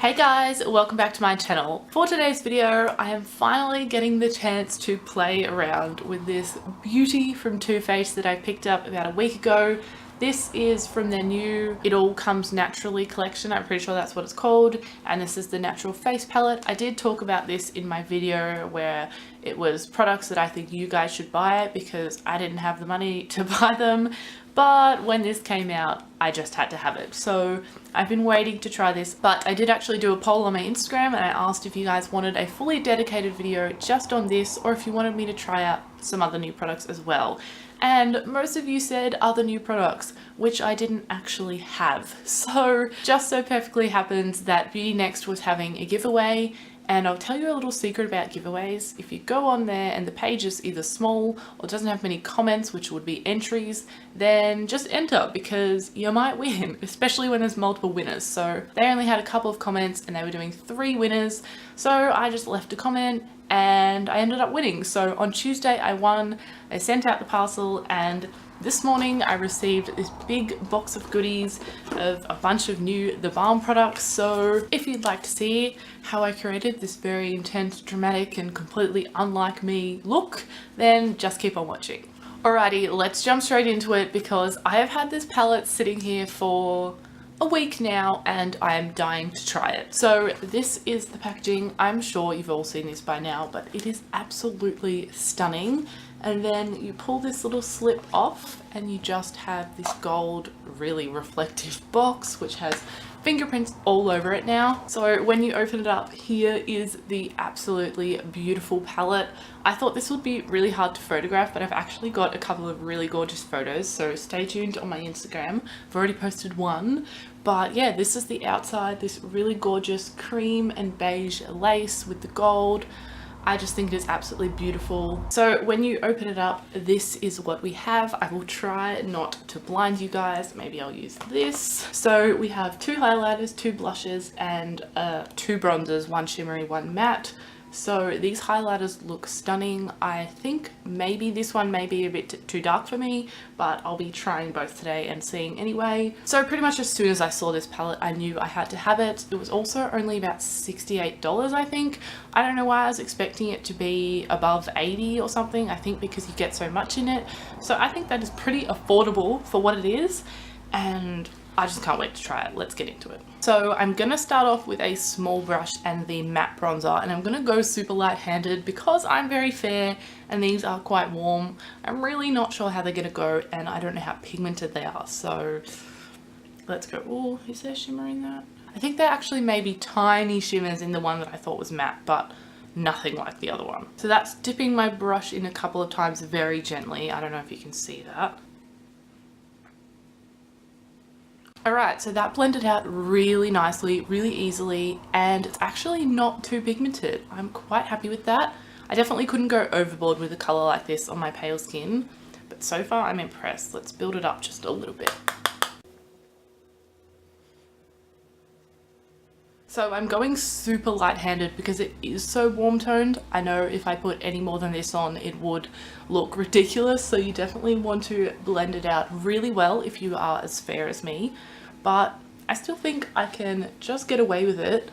Hey guys, welcome back to my channel. For today's video, I am finally getting the chance to play around with this beauty from Too Faced that I picked up about a week ago. This is from their new It All Comes Naturally collection. I'm pretty sure that's what it's called. And this is the Natural Face Palette. I did talk about this in my video where it was products that I think you guys should buy because I didn't have the money to buy them. But when this came out, I just had to have it. So I've been waiting to try this, but I did actually do a poll on my Instagram and I asked if you guys wanted a fully dedicated video just on this or if you wanted me to try out some other new products as well. And most of you said other new products, which I didn't actually have. So just so perfectly happens that Beauty Next was having a giveaway. And I'll tell you a little secret about giveaways. If you go on there and the page is either small or doesn't have many comments, which would be entries, then just enter because you might win, especially when there's multiple winners. So they only had a couple of comments and they were doing 3 winners. So I just left a comment and I ended up winning. So on Tuesday I won, they sent out the parcel, and this morning I received this big box of goodies of a bunch of new The Balm products. So if you'd like to see how I created this very intense, dramatic and completely unlike me look, then just keep on watching. Alrighty, let's jump straight into it because I have had this palette sitting here for a week now and I am dying to try it. So this is the packaging. I'm sure you've all seen this by now, but it is absolutely stunning. And then you pull this little slip off and you just have this gold, really reflective box, which has fingerprints all over it now. So when you open it up, here is the absolutely beautiful palette. I thought this would be really hard to photograph, but I've actually got a couple of really gorgeous photos, so stay tuned on my Instagram. I've already posted one. But yeah, this is the outside, this really gorgeous cream and beige lace with the gold. I just think it is absolutely beautiful. So when you open it up, this is what we have. I will try not to blind you guys. Maybe I'll use this. So we have 2 highlighters, 2 blushes, and 2 bronzers, 1 shimmery, 1 matte. So these highlighters look stunning. I think maybe this one may be a bit too dark for me, but I'll be trying both today and seeing anyway. So pretty much as soon as I saw this palette, I knew I had to have it. It was also only about $68, I think. I don't know why I was expecting it to be above 80 or something. I think because you get so much in it. So I think that is pretty affordable for what it is. And I just can't wait to try it. Let's get into it. So I'm gonna start off with a small brush and the matte bronzer, and I'm gonna go super light-handed because I'm very fair and these are quite warm. I'm really not sure how they're gonna go and I don't know how pigmented they are. So let's go. Oh, is there shimmer in that? I think there actually may be tiny shimmers in the one that I thought was matte, but nothing like the other one. So that's dipping my brush in a couple of times very gently. I don't know if you can see that. Alright, so that blended out really nicely, really easily, and it's actually not too pigmented. I'm quite happy with that. I definitely couldn't go overboard with a colour like this on my pale skin, but so far I'm impressed. Let's build it up just a little bit. So I'm going super light-handed because it is so warm-toned. I know if I put any more than this on, it would look ridiculous. So you definitely want to blend it out really well if you are as fair as me. But I still think I can just get away with it.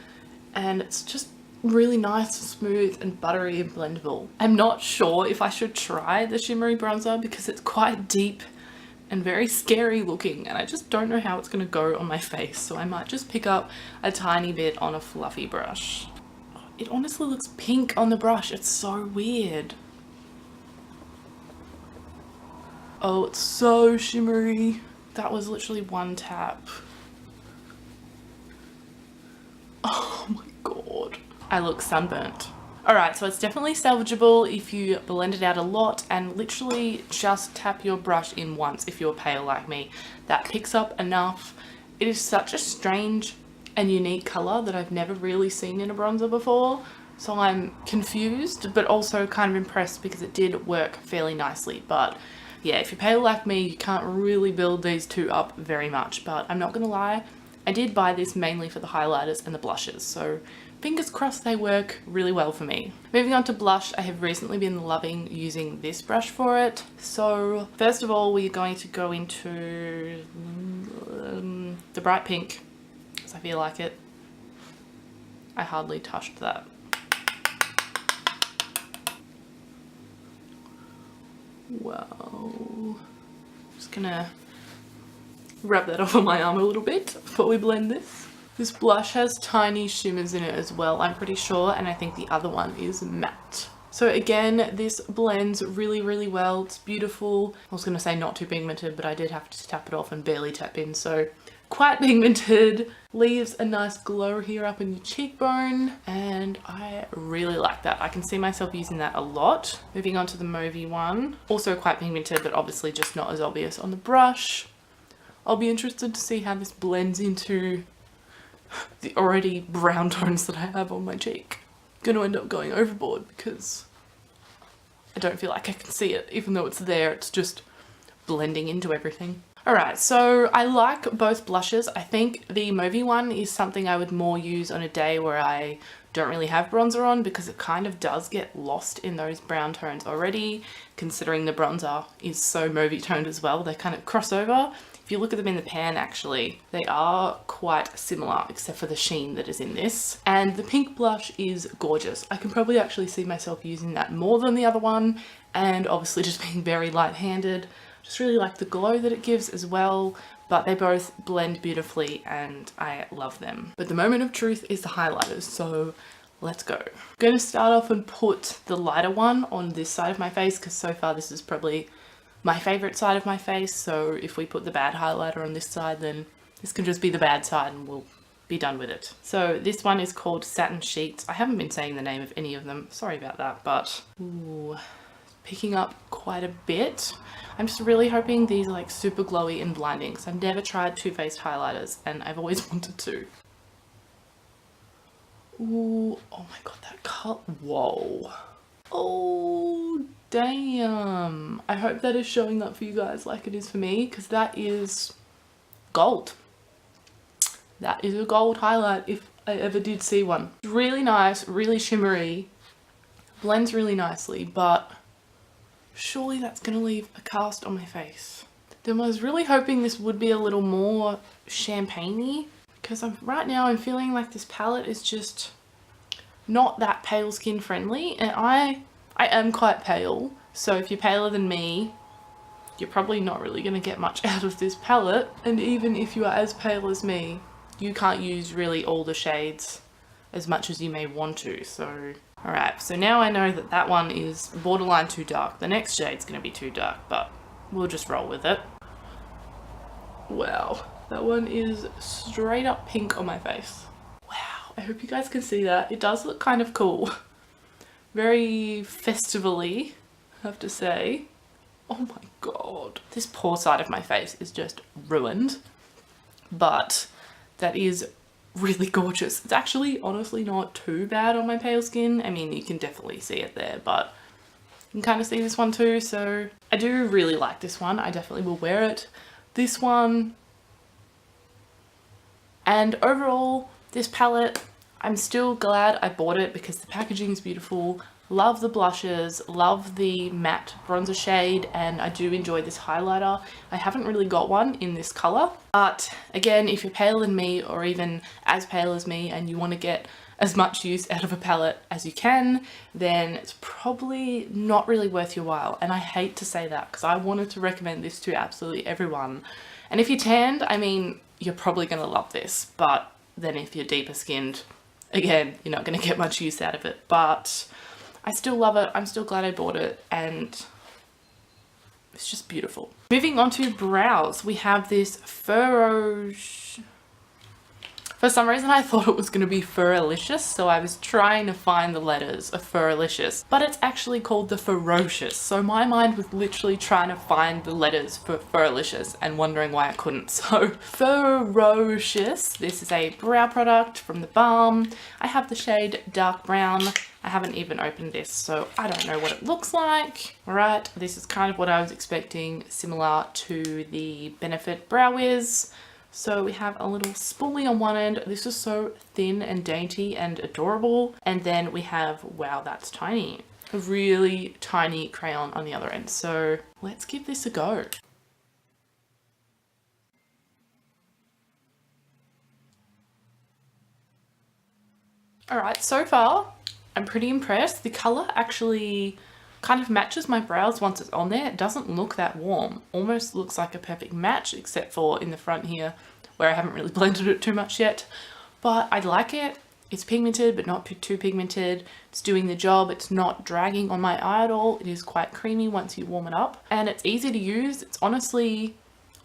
And it's just really nice and smooth and buttery and blendable. I'm not sure if I should try the shimmery bronzer because it's quite deep and very scary looking, and I just don't know how it's gonna go on my face, so I might just pick up a tiny bit on a fluffy brush. It honestly looks pink on the brush. It's so weird. Oh, it's so shimmery. That was literally one tap. Oh my god. I look sunburnt. Alright, so it's definitely salvageable if you blend it out a lot and literally just tap your brush in once if you're pale like me. That picks up enough. It is such a strange and unique colour that I've never really seen in a bronzer before. So I'm confused but also kind of impressed because it did work fairly nicely. But yeah, if you're pale like me, you can't really build these two up very much. But I'm not gonna lie, I did buy this mainly for the highlighters and the blushes. So fingers crossed they work really well for me. Moving on to blush, I have recently been loving using this brush for it. So first of all, we're going to go into the bright pink, because I feel like it. I hardly touched that. Wow. Just gonna rub that off on my arm a little bit before we blend this. This blush has tiny shimmers in it as well, I'm pretty sure, and I think the other one is matte. So again, this blends really, really well. It's beautiful. I was gonna say not too pigmented, but I did have to tap it off and barely tap in, so quite pigmented. Leaves a nice glow here up in your cheekbone, and I really like that. I can see myself using that a lot. Moving on to the mauvey one. Also quite pigmented, but obviously just not as obvious on the brush. I'll be interested to see how this blends into the already brown tones that I have on my cheek. Gonna end up going overboard because I don't feel like I can see it, even though it's there. It's just blending into everything. Alright, so I like both blushes. I think the mauvey one is something I would more use on a day where I don't really have bronzer on, because it kind of does get lost in those brown tones already, considering the bronzer is so mauvey toned as well. They kind of cross over. If you look at them in the pan, actually, they are quite similar, except for the sheen that is in this. And the pink blush is gorgeous. I can probably actually see myself using that more than the other one, and obviously just being very light-handed. Just really like the glow that it gives as well, but they both blend beautifully and I love them. But the moment of truth is the highlighters, so let's go. I'm going to start off and put the lighter one on this side of my face, because so far this is probably my favorite side of my face. So if we put the bad highlighter on this side, then this can just be the bad side and we'll be done with it. So this one is called Satin Sheets. I haven't been saying the name of any of them, sorry about that, but ooh, picking up quite a bit. I'm just really hoping these are like super glowy and blinding, because I've never tried Too Faced highlighters and I've always wanted to. Ooh, oh my god, that color, whoa. Oh, damn. I hope that is showing up for you guys like it is for me, because that is gold. That is a gold highlight if I ever did see one. Really nice, really shimmery, blends really nicely, but surely that's gonna leave a cast on my face. Then I was really hoping this would be a little more champagne-y, because right now I'm feeling like this palette is just not that pale skin friendly, and I am quite pale, so if you're paler than me, you're probably not really going to get much out of this palette. And even if you are as pale as me, you can't use really all the shades as much as you may want to. So alright, so now I know that that one is borderline too dark. The next shade's going to be too dark, but we'll just roll with it. Wow, that one is straight up pink on my face. I hope you guys can see that. It does look kind of cool. Very festival-y, I have to say. Oh my god. This poor side of my face is just ruined. But that is really gorgeous. It's actually honestly not too bad on my pale skin. I mean, you can definitely see it there, but you can kind of see this one too. So I do really like this one. I definitely will wear it. This one. And overall, this palette, I'm still glad I bought it because the packaging is beautiful. Love the blushes, love the matte bronzer shade, and I do enjoy this highlighter. I haven't really got one in this color, but again, if you're paler than me or even as pale as me and you want to get as much use out of a palette as you can, then it's probably not really worth your while. And I hate to say that because I wanted to recommend this to absolutely everyone. And if you're tanned, I mean, you're probably going to love this, but then if you're deeper skinned, again, you're not going to get much use out of it. But I still love it. I'm still glad I bought it, and it's just beautiful. Moving on to brows, we have this For some reason I thought it was going to be Furalicious, so I was trying to find the letters of Furalicious, but it's actually called the Ferocious. So my mind was literally trying to find the letters for Furalicious and wondering why I couldn't. So Ferocious, this is a brow product from the BALM. I have the shade dark brown. I haven't even opened this, so I don't know what it looks like. Alright, this is kind of what I was expecting, similar to the Benefit Brow Wiz. So we have a little spoolie on one end. This is so thin and dainty and adorable. And then we have, wow, that's tiny, a really tiny crayon on the other end. So let's give this a go. Alright, so far I'm pretty impressed. The colour actually kind of matches my brows once it's on there. It doesn't look that warm. Almost looks like a perfect match, except for in the front here where I haven't really blended it too much yet. But I like it. It's pigmented, but not too pigmented. It's doing the job. It's not dragging on my eye at all. It is quite creamy once you warm it up. And it's easy to use. It's honestly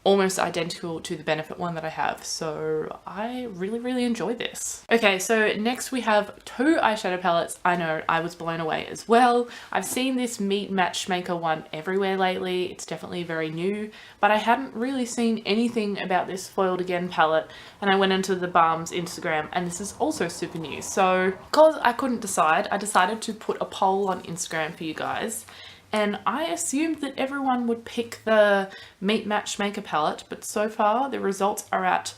almost identical to the Benefit one that I have. So I really enjoy this. Okay, so next we have two eyeshadow palettes. I know, I was blown away as well. I've seen this Meet Matchmaker one everywhere lately. It's definitely very new, but I hadn't really seen anything about this Foiled Again palette, and I went into the BALM's Instagram and this is also super new. So because I couldn't decide, I decided to put a poll on Instagram for you guys. And I assumed that everyone would pick the Meet Matchmaker palette, but so far the results are at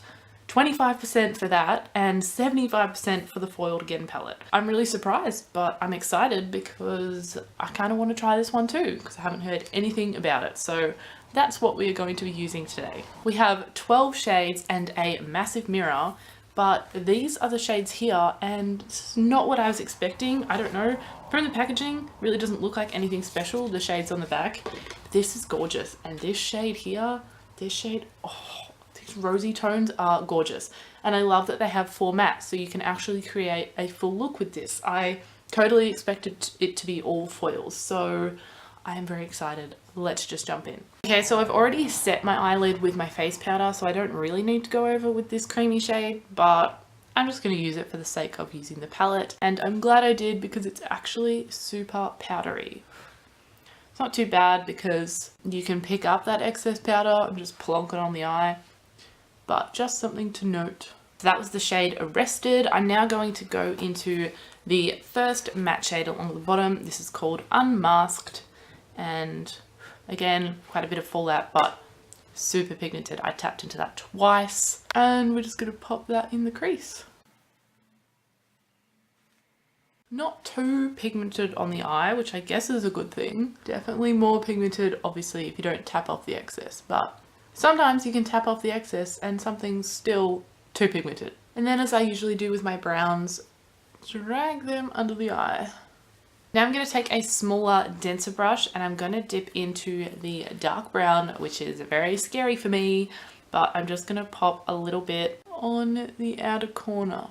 25% for that and 75% for the Foiled Again palette. I'm really surprised, but I'm excited because I kind of want to try this one too, because I haven't heard anything about it. So that's what we are going to be using today. We have 12 shades and a massive mirror, but these are the shades here and it's not what I was expecting. I don't know. From the packaging, really doesn't look like anything special, the shades on the back. This is gorgeous. And this shade here, this shade, oh, these rosy tones are gorgeous. And I love that they have 4 mattes, so you can actually create a full look with this. I totally expected it to be all foils, so I am very excited. Let's just jump in. Okay, so I've already set my eyelid with my face powder, so I don't really need to go over with this creamy shade, but I'm just going to use it for the sake of using the palette, and I'm glad I did because it's actually super powdery. It's not too bad because you can pick up that excess powder and just plonk it on the eye, but just something to note. So that was the shade Arrested. I'm now going to go into the first matte shade along the bottom. This is called Unmasked, and again, quite a bit of fallout, but super pigmented. I tapped into that twice, and we're just going to pop that in the crease. Not too pigmented on the eye, which I guess is a good thing. Definitely more pigmented, obviously, if you don't tap off the excess, but sometimes you can tap off the excess and something's still too pigmented. And then, as I usually do with my browns, drag them under the eye. Now I'm going to take a smaller, denser brush and I'm going to dip into the dark brown, which is very scary for me, but I'm just going to pop a little bit on the outer corner.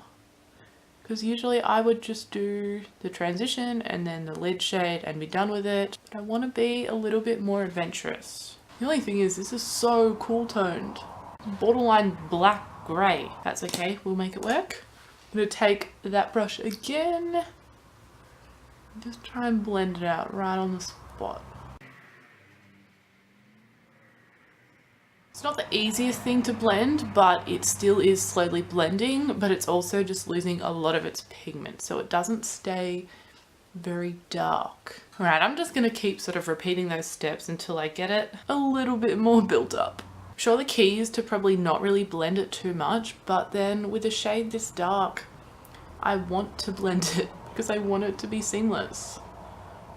Because usually I would just do the transition and then the lid shade and be done with it. But I want to be a little bit more adventurous. The only thing is, this is so cool toned. Borderline black grey. That's okay, we'll make it work. I'm going to take that brush again. Just try and blend it out right on the spot. It's not the easiest thing to blend, but it still is slowly blending, but it's also just losing a lot of its pigment, so it doesn't stay very dark. Alright, I'm just going to keep sort of repeating those steps until I get it a little bit more built up. I'm sure the key is to probably not really blend it too much, but then with a shade this dark, I want to blend it because I want it to be seamless,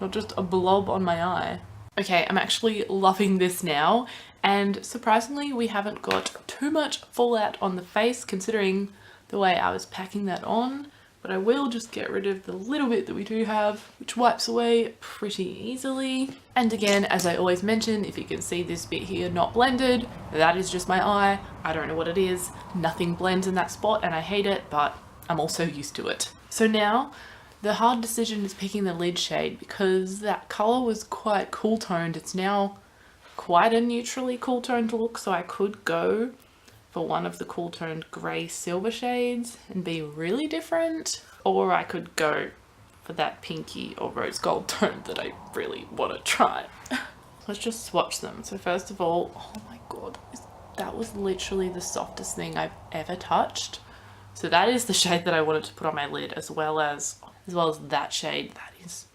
not just a blob on my eye. Okay, I'm actually loving this now, and surprisingly we haven't got too much fallout on the face considering the way I was packing that on, but I will just get rid of the little bit that we do have, which wipes away pretty easily. And again, as I always mention, if you can see this bit here not blended, that is just my eye. I don't know what it is. Nothing blends in that spot and I hate it, but I'm also used to it. So now the hard decision is picking the lid shade because that colour was quite cool toned. It's now quite a neutrally cool toned look, so I could go for one of the cool toned grey silver shades and be really different, or I could go for that pinky or rose gold tone that I really want to try. Let's just swatch them. So first of all, oh my god, that was literally the softest thing I've ever touched. So that is the shade that I wanted to put on my lid, as well as that shade. That is,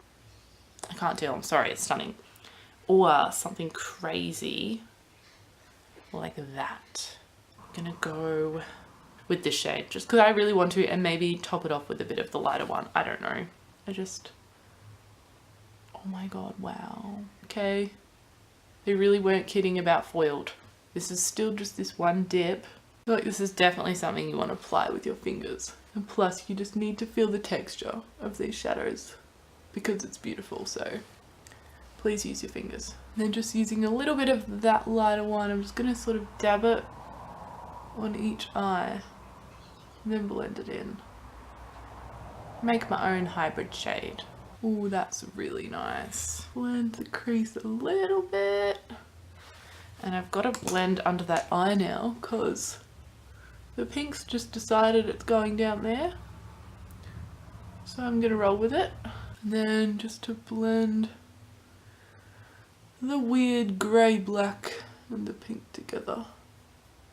I can't tell, I'm sorry, it's stunning. Or something crazy like that. I'm gonna go with this shade just because I really want to, and maybe top it off with a bit of the lighter one. I don't know. Oh my god, wow. Okay. They really weren't kidding about foiled. This is still just this one dip. feel like this is definitely something you want to apply with your fingers. And plus you just need to feel the texture of these shadows because it's beautiful, so please use your fingers. And then just using a little bit of that lighter one, I'm just going to sort of dab it on each eye and then blend it in. Make my own hybrid shade. Ooh, that's really nice. Blend the crease a little bit. And I've got to blend under that eye now because the pink's just decided it's going down there. So I'm going to roll with it. And then just to blend the weird grey black and the pink together.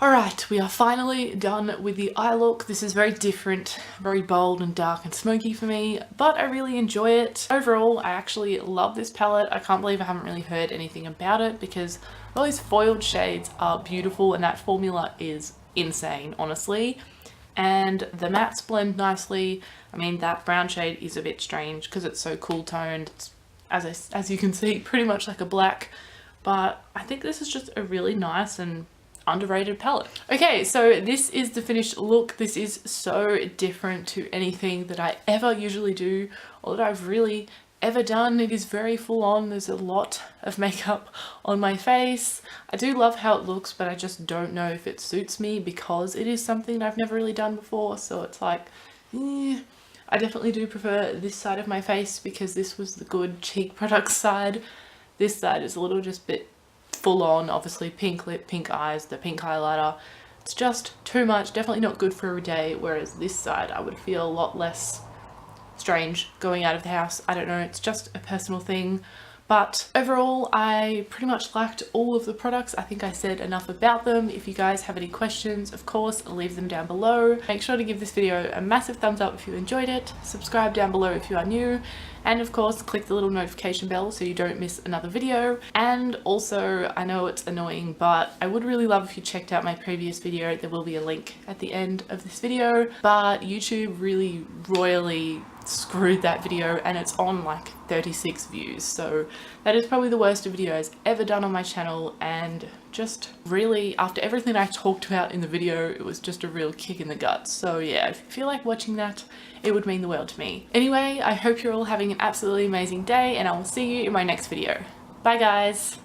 Alright, we are finally done with the eye look. This is very different, very bold and dark and smoky for me, but I really enjoy it. Overall, I actually love this palette. I can't believe I haven't really heard anything about it because all these foiled shades are beautiful and that formula is insane, honestly. And the mattes blend nicely. I mean, that brown shade is a bit strange because it's so cool toned. It's, as you can see, pretty much like a black, but I think this is just a really nice and underrated palette. Okay, so this is the finished look. This is so different to anything that I ever usually do or that I've really ever done. It is very full on. There's a lot of makeup on my face. I do love how it looks, but I just don't know if it suits me because it is something I've never really done before. So it's like, I definitely do prefer this side of my face because this was the good cheek product side. This side is a little just bit full on, obviously pink lip, pink eyes, the pink highlighter. It's just too much, definitely not good for every day, whereas this side I would feel a lot less strange going out of the house. I don't know, it's just a personal thing. But overall, I pretty much liked all of the products. I think I said enough about them. If you guys have any questions, of course, leave them down below. Make sure to give this video a massive thumbs up if you enjoyed it. Subscribe down below if you are new. And of course, click the little notification bell so you don't miss another video. And also, I know it's annoying, but I would really love if you checked out my previous video. There will be a link at the end of this video. But YouTube really royally screwed that video and it's on like 36 views, so that is probably the worst video I've ever done on my channel, and just really, after everything I talked about in the video, it was just a real kick in the gut. So yeah, if you feel like watching that, it would mean the world to me. Anyway, I hope you're all having an absolutely amazing day and I will see you in my next video. Bye guys!